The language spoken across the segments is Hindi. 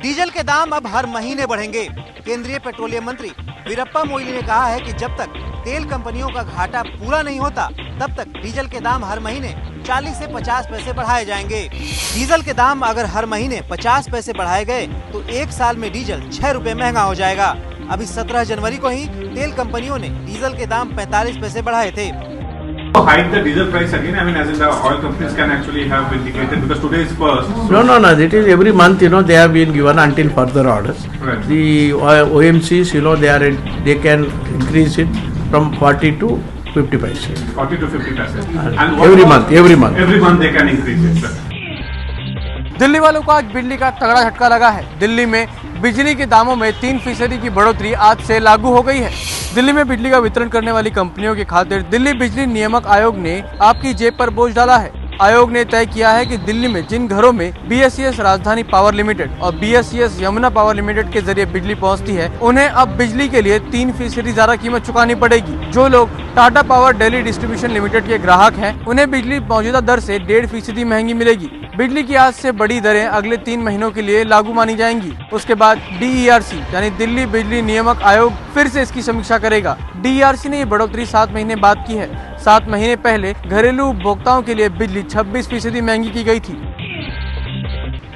डीजल के दाम अब हर महीने बढ़ेंगे। केंद्रीय पेट्रोलियम मंत्री वीरप्पा मोइली ने कहा है कि जब तक तेल कंपनियों का घाटा पूरा नहीं होता तब तक डीजल के दाम हर महीने 40 से 50 पैसे बढ़ाए जाएंगे। डीजल के दाम अगर हर महीने 50 पैसे बढ़ाए गए तो एक साल में डीजल 6 रुपए महंगा हो जाएगा। अभी 17 जनवरी को ही तेल कंपनियों ने डीजल के दाम 45 पैसे बढ़ाए थे। Hike the diesel price again? I mean, as in the oil companies can actually have indicated, because today is first. So no. It is every month. They have been given until further orders. Right. The OMCs, they can increase it from 40 to 50 paise. 40 to 50 paise. And every month. Every month they can increase it, sir. Delhi वालों को आज बिजली का तगड़ा झटका लगा है। दिल्ली में बिजली के दामों में 3% की बढ़ोतरी आज से लागू हो गई है। दिल्ली में बिजली का वितरण करने वाली कंपनियों की खातिर दिल्ली बिजली नियामक आयोग ने आपकी जेब पर बोझ डाला है। आयोग ने तय किया है कि दिल्ली में जिन घरों में BSES राजधानी पावर लिमिटेड और BSES यमुना पावर लिमिटेड के जरिए बिजली पहुंचती है, उन्हें अब बिजली के लिए 3% ज्यादा कीमत चुकानी पड़ेगी। जो लोग Tata power Delhi distribution limited के ग्राहक हैं, उन्हें बिजली मौजूदा दर से 1.5% महंगी मिलेगी। बिजली की आज से बड़ी दरें अगले 3 महीनों के लिए लागू मानी जाएंगी। उसके बाद DERC यानी दिल्ली बिजली नियामक आयोग फिर से इसकी समीक्षा करेगा। DERC ने ये बढ़ोतरी 7 महीने बाद की है। 7 महीने पहले घरेलू उपभोक्ताओं के लिए बिजली 26% महंगी की गई थी।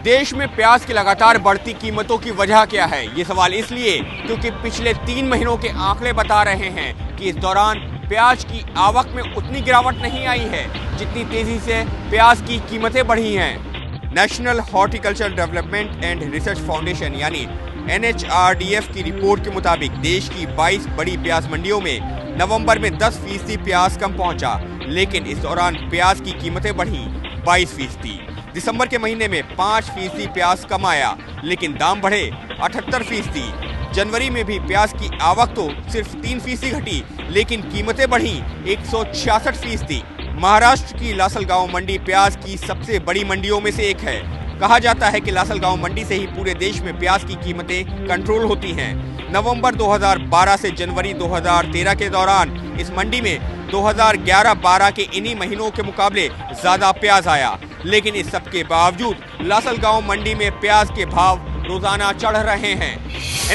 देश में प्याज की लगातार बढ़ती कीमतों की वजह क्या है? ये सवाल इसलिए क्योंकि पिछले 3 महीनों के आंकड़े बता रहे हैं कि इस दौरान प्याज की आवक में उतनी गिरावट नहीं आई है जितनी तेजी से प्याज की कीमतें बढ़ी हैं। National horticulture development and research foundation यानी NHRDF की रिपोर्ट के मुताबिक देश की 22 बड़ी प्याज मंडियों में नवंबर में 10% प्याज कम पहुंचा, लेकिन इस दौरान प्याज की कीमतें बढ़ी 22%। दिसंबर के महीने में 5% प्याज कम आया, लेकिन दाम बढ़े 78%। जनवरी में भी प्याज की आवक तो सिर्फ 3% घटी, लेकिन कीमतें बढ़ी 166%। महाराष्ट्र की लासलगांव मंडी प्याज की सबसे बड़ी मंडियों में से एक है। कहा जाता है कि लासलगांव मंडी से ही पूरे देश में प्याज की कीमतें कंट्रोल होती हैं। नवंबर 2012 से जनवरी 2013 के दौरान इस मंडी में 2011-12 के इन्हीं महीनों के मुकाबले ज्यादा प्याज आया, लेकिन इस सब के बावजूद लासलगांव मंडी में प्याज के भाव रोजाना चढ़ रहे हैं।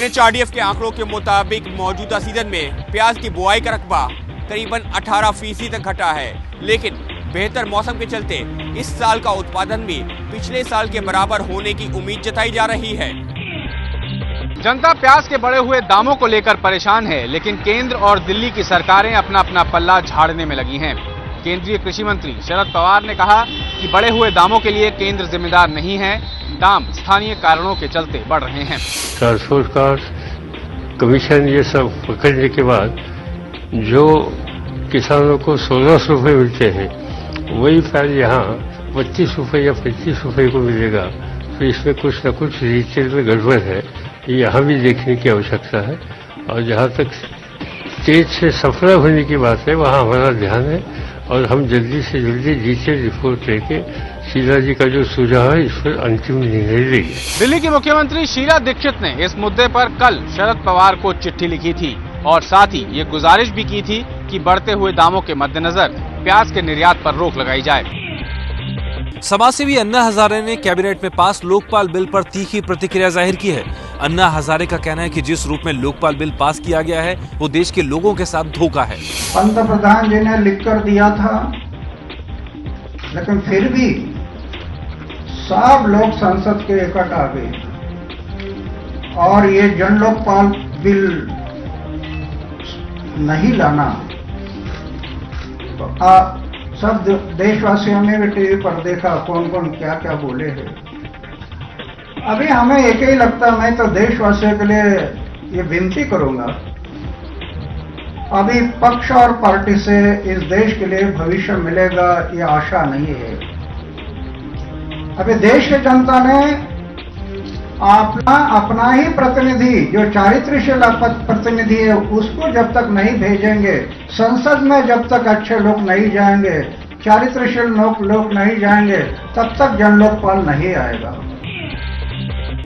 NHRDF के आंकड़ों के मुताबिक मौजूदा सीजन में प्याज की बुआई का रकबा करीबन 18% तक घटा है, लेकिन बेहतर मौसम के चलते इस साल का उत्पादन भी पिछले साल के बराबर होने की उम्मीद जताई जा रही है। जनता प्याज के बढ़े हुए दामों को लेकर परेशान है, लेकिन केंद्र और दिल्ली की सरकारें अपना अपना पल्ला झाड़ने में लगी हैं। केंद्रीय कृषि मंत्री शरद पवार ने कहा कि बढ़े हुए दामों के लिए केंद्र जिम्मेदार नहीं है, दाम स्थानीय कारणों के चलते बढ़ रहे हैं। ट्रांसपोर्ट कमीशन ये सब पकड़ने के बाद जो किसानों को 1600 रुपये मिलते हैं, वही प्याज यहाँ 25 रुपये या 25 रुपये को मिलेगा। तो इसमें कुछ न कुछ रिटेल में गड़बड़ है, यहाँ भी देखने की आवश्यकता है। और जहाँ तक तेज से सफल होने की बात है, वहाँ हमारा ध्यान है और हम जल्दी से जल्दी डिटेल रिपोर्ट लेके शीला जी का जो सुझाव है इस पर अंतिम निर्णय लेंगे। दिल्ली की मुख्यमंत्री शीला दीक्षित ने इस मुद्दे पर कल शरद पवार को चिट्ठी लिखी थी और साथ ही ये गुजारिश भी की थी कि बढ़ते हुए दामों के मद्देनजर प्याज के निर्यात पर रोक लगाई जाए। समाजसेवी अन्ना हजारे ने कैबिनेट में पास लोकपाल बिल पर तीखी प्रतिक्रिया जाहिर की है। अन्ना हजारे का कहना है कि जिस रूप में लोकपाल बिल पास किया गया है वो देश के लोगों के साथ धोखा है। पंतप्रधान जी ने लिखकर दिया था, लेकिन फिर भी सब लोग संसद के इकट्ठा आ गए और ये जन लोकपाल बिल नहीं लाना। तो सब देशवासियों ने भी टीवी पर देखा कौन कौन क्या क्या बोले हैं। अभी हमें एक ही लगता, मैं तो देशवासियों के लिए ये विनती करूंगा, अभी पक्ष और पार्टी से इस देश के लिए भविष्य मिलेगा ये आशा नहीं है। अभी देश की जनता ने अपना ही प्रतिनिधि जो चारित्र्यशील प्रतिनिधि है उसको जब तक नहीं भेजेंगे, संसद में जब तक अच्छे लोग नहीं जाएंगे, चारित्र्यशील लोग नहीं जाएंगे, तब तक जन लोकपाल नहीं आएगा।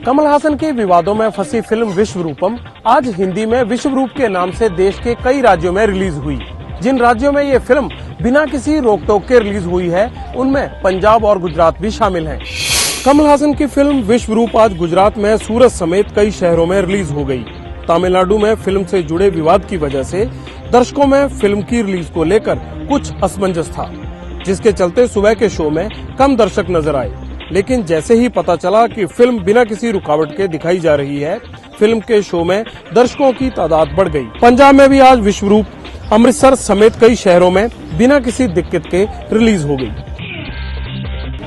कमल हासन के विवादों में फंसी फिल्म विश्वरूपम आज हिंदी में विश्वरूप के नाम से देश के कई राज्यों में रिलीज हुई। जिन राज्यों में ये फिल्म बिना किसी रोक टोक के रिलीज हुई है, उनमें पंजाब और गुजरात भी शामिल हैं। कमल हासन की फिल्म विश्वरूप आज गुजरात में सूरत समेत कई शहरों में रिलीज हो गई। तमिलनाडु में फिल्म से जुड़े विवाद की वजह से दर्शकों में फिल्म की रिलीज को लेकर कुछ असमंजस था, जिसके चलते सुबह के शो में कम दर्शक नजर आए। लेकिन जैसे ही पता चला कि फिल्म बिना किसी रुकावट के दिखाई जा रही है, फिल्म के शो में दर्शकों की तादाद बढ़ गई। पंजाब में भी आज विश्वरूप अमृतसर समेत कई शहरों में बिना किसी दिक्कत के रिलीज हो गई।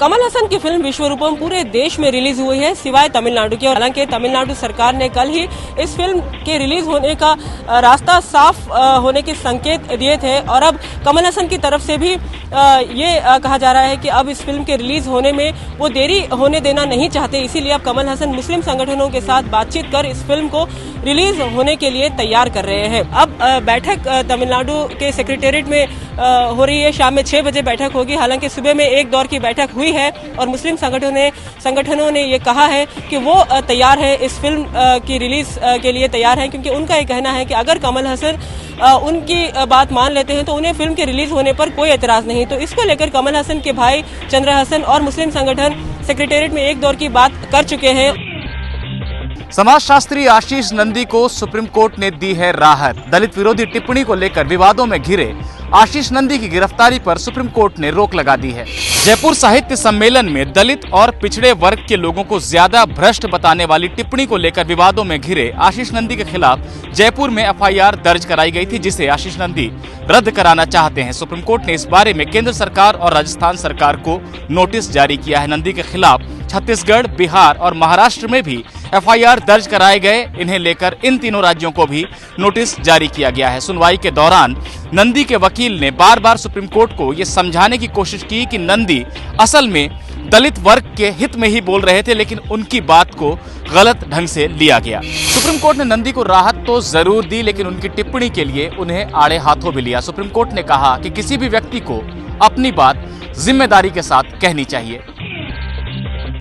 कमल हसन की फिल्म विश्वरूपम पूरे देश में रिलीज हुई है, सिवाय तमिलनाडु के। हालांकि तमिलनाडु सरकार ने कल ही इस फिल्म के रिलीज होने का रास्ता साफ होने के संकेत दिए थे और अब कमल हसन की तरफ से भी ये कहा जा रहा है कि अब इस फिल्म के रिलीज होने में वो देरी होने देना नहीं चाहते। इसीलिए अब कमल हसन मुस्लिम संगठनों के साथ बातचीत कर इस फिल्म को रिलीज होने के लिए तैयार कर रहे हैं। अब बैठक तमिलनाडु के सेक्रेटेरिएट में हो रही है। शाम में 6 बजे बैठक होगी। हालांकि सुबह में एक दौर की बैठक हुई है और मुस्लिम संगठनों ने ये कहा है कि वो तैयार है, इस फिल्म की रिलीज के लिए तैयार है, क्योंकि उनका ये कहना है कि अगर कमल हसन उनकी बात मान लेते हैं तो उन्हें फिल्म के रिलीज होने पर कोई एतराज नहीं। तो इसको लेकर कमल हसन के भाई चंद्र हसन और मुस्लिम संगठन सेक्रेटेरिएट में एक दौर की बात कर चुके हैं। समाजशास्त्री आशीष नंदी को सुप्रीम कोर्ट ने दी है राहत। दलित विरोधी टिप्पणी को लेकर विवादों में घिरे आशीष नंदी की गिरफ्तारी पर सुप्रीम कोर्ट ने रोक लगा दी है। जयपुर साहित्य सम्मेलन में दलित और पिछड़े वर्ग के लोगों को ज्यादा भ्रष्ट बताने वाली टिप्पणी को लेकर विवादों में घिरे आशीष नंदी के खिलाफ जयपुर में एफआईआर दर्ज कराई गई थी, जिसे आशीष नंदी रद्द कराना चाहते हैं। सुप्रीम कोर्ट ने इस बारे में केंद्र सरकार और राजस्थान सरकार को नोटिस जारी किया है। नंदी के खिलाफ छत्तीसगढ़, बिहार और महाराष्ट्र में भी एफआईआर दर्ज कराए गए। इन्हें लेकर इन तीनों राज्यों को भी नोटिस जारी किया गया है। सुनवाई के दौरान नंदी के वकील ने बार बार सुप्रीम कोर्ट को यह समझाने की कोशिश की कि नंदी असल में दलित वर्ग के हित में ही बोल रहे थे, लेकिन उनकी बात को गलत ढंग से लिया गया। सुप्रीम कोर्ट ने नंदी को राहत तो जरूर दी, लेकिन उनकी टिप्पणी के लिए उन्हें आड़े हाथों भी लिया। सुप्रीम कोर्ट ने कहा कि किसी भी व्यक्ति को अपनी बात जिम्मेदारी के साथ कहनी चाहिए।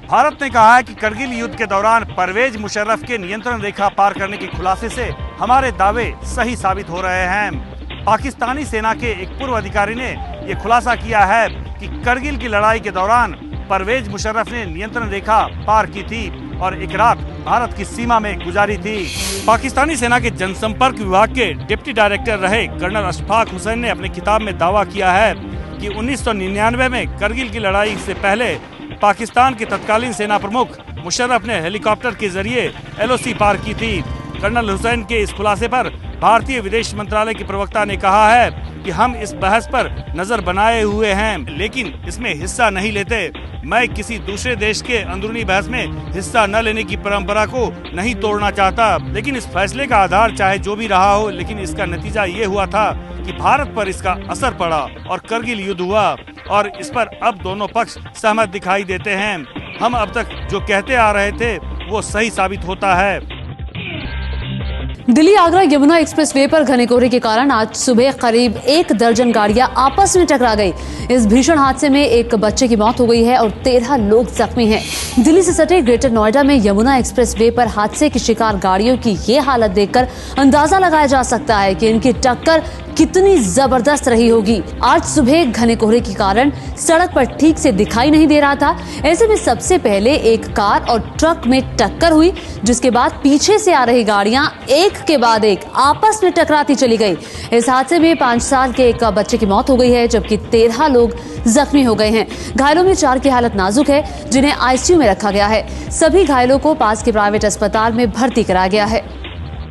भारत ने कहा है कि करगिल युद्ध के दौरान परवेज मुशर्रफ के नियंत्रण रेखा पार करने के खुलासे से हमारे दावे सही साबित हो रहे हैं। पाकिस्तानी सेना के एक पूर्व अधिकारी ने यह खुलासा किया है कि करगिल की लड़ाई के दौरान परवेज मुशर्रफ ने नियंत्रण रेखा पार की थी और एक रात भारत की सीमा में गुजारी थी। पाकिस्तानी सेना के जनसंपर्क विभाग के डिप्टी डायरेक्टर रहे कर्नल अशफाक हुसैन ने अपने किताब में दावा किया है कि 1999 में करगिल की लड़ाई से पहले पाकिस्तान के तत्कालीन सेना प्रमुख मुशर्रफ ने हेलीकॉप्टर के जरिए एलओसी पार की थी। कर्नल हुसैन के इस खुलासे पर भारतीय विदेश मंत्रालय के प्रवक्ता ने कहा है कि हम इस बहस पर नजर बनाए हुए हैं, लेकिन इसमें हिस्सा नहीं लेते। मैं किसी दूसरे देश के अंदरूनी बहस में हिस्सा न लेने की परंपरा को नहीं तोड़ना चाहता, लेकिन इस फैसले का आधार चाहे जो भी रहा हो, लेकिन इसका नतीजा ये हुआ था कि भारत पर इसका असर पड़ा और करगिल युद्ध हुआ और इस पर अब दोनों पक्ष सहमत दिखाई देते हैं। हम अब तक जो कहते आ रहे थे वो सही साबित होता है। दिल्ली आगरा यमुना एक्सप्रेसवे पर घने कोहरे के कारण आज सुबह करीब 1 दर्जन गाड़ियां आपस में टकरा गई। इस भीषण हादसे में एक बच्चे की मौत हो गई है और 13 लोग जख्मी हैं। दिल्ली से सटे ग्रेटर नोएडा में यमुना एक्सप्रेसवे पर हादसे की शिकार गाड़ियों की ये हालत देखकर अंदाजा लगाया जा सकता है कि इनकी टक्कर कितनी जबरदस्त रही होगी। आज सुबह घने कोहरे के कारण सड़क पर ठीक से दिखाई नहीं दे रहा था। ऐसे में सबसे पहले एक कार और ट्रक में टक्कर हुई, जिसके बाद पीछे से आ रही गाड़ियां एक के बाद एक आपस में टकराती चली गई। इस हादसे में 5 साल के एक बच्चे की मौत हो गई है, जबकि 13 लोग जख्मी हो गए हैं। घायलों में 4 की हालत नाजुक है, जिन्हें आईसीयू में रखा गया है। सभी घायलों को पास के प्राइवेट अस्पताल में भर्ती कराया गया है।